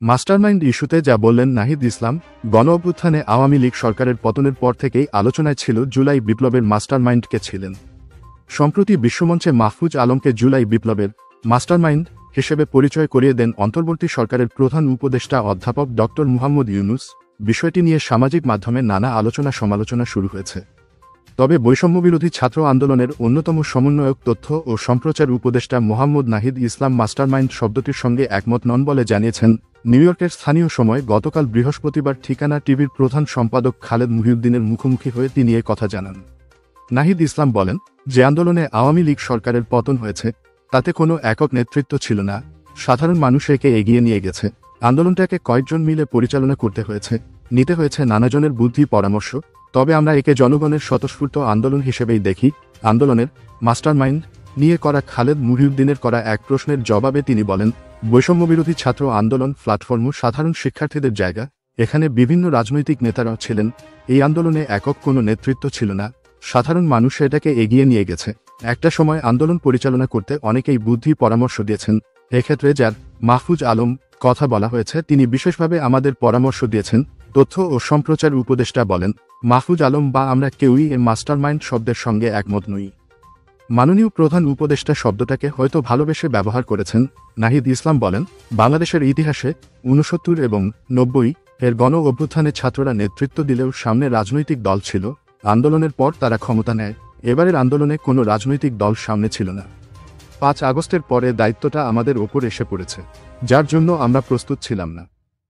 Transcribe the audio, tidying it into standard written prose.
Mastermind ইস্যুতে যা বললেন নাহিদ ইসলাম, গণ অভ্যুত্থানে আওয়ামী লীগ সরকারের পতনের পর থেকেই আলোচনায় ছিল জুলাই বিপ্লবের মাস্টারমাইন্ড কে ছিলেন। সম্প্রতি বিশ্বমঞ্চে মাহফুজ আলমকে জুলাই বিপ্লবের মাস্টারমাইন্ড হিসেবে পরিচয় করিয়ে দেন অন্তর্বর্তী সরকারের প্রধান উপদেষ্টা অধ্যাপক ড মুহাম্মদ ইউনূস। বিষয়টি নিয়ে সামাজিক মাধ্যমে নানা আলোচনা সমালোচনা শুরু হয়েছে। তবে বৈষম্যবিরোধী ছাত্র আন্দোলনের অন্যতম সমন্বয়ক তথ্য ও সম্প্রচার উপদেষ্টা মোহাম্মদ নাহিদ ইসলাম মাস্টারমাইন্ড শব্দটির সঙ্গে একমত নন বলে জানিয়েছেন। নিউ ইয়র্কের স্থানীয় সময় গতকাল বৃহস্পতিবার ঠিকানা টিভির প্রধান সম্পাদক খালেদ মুহিউদ্দিনের মুখোমুখি হয়ে তিনি এ কথা জানান। নাহিদ ইসলাম বলেন, যে আন্দোলনে আওয়ামী লীগ সরকারের পতন হয়েছে তাতে কোনো একক নেতৃত্ব ছিল না, সাধারণ মানুষ একে এগিয়ে নিয়ে গেছে। আন্দোলনটাকে কয়েকজন মিলে পরিচালনা করতে হয়েছে, নিতে হয়েছে নানাজনের বুদ্ধি পরামর্শ। তবে আমরা একে জনগণের স্বতঃস্ফূর্ত আন্দোলন হিসেবেই দেখি। আন্দোলনের মাস্টারমাইন্ড নিয়ে করা খালেদ মুহিউদ্দিনের করা এক প্রশ্নের জবাবে তিনি বলেন, বৈষম্যবিরোধী ছাত্র আন্দোলন প্ল্যাটফর্ম সাধারণ শিক্ষার্থীদের জায়গা, এখানে বিভিন্ন রাজনৈতিক নেতারা ছিলেন। এই আন্দোলনে একক কোনো নেতৃত্ব ছিল না, সাধারণ মানুষ এটাকে এগিয়ে নিয়ে গেছে। একটা সময় আন্দোলন পরিচালনা করতে অনেকেই বুদ্ধি পরামর্শ দিয়েছেন। এক্ষেত্রে যার মাহফুজ আলম কথা বলা হয়েছে তিনি বিশেষভাবে আমাদের পরামর্শ দিয়েছেন। তথ্য ও সম্প্রচার উপদেষ্টা বলেন, মাহফুজ আলম বা আমরা কেউই এ মাস্টারমাইন্ড শব্দের সঙ্গে একমত নই। মাননীয় প্রধান উপদেষ্টা শব্দটাকে হয়তো ভালোবেসে ব্যবহার করেছেন। নাহিদ ইসলাম বলেন, বাংলাদেশের ইতিহাসে ৬৯ এবং ৯০ এর গণ অভ্যুত্থানে ছাত্ররা নেতৃত্ব দিলেও সামনে রাজনৈতিক দল ছিল। আন্দোলনের পর তারা ক্ষমতা নেয়। এবারের আন্দোলনে কোনো রাজনৈতিক দল সামনে ছিল না। ৫ আগস্টের পরে দায়িত্বটা আমাদের ওপর এসে পড়েছে, যার জন্য আমরা প্রস্তুত ছিলাম না।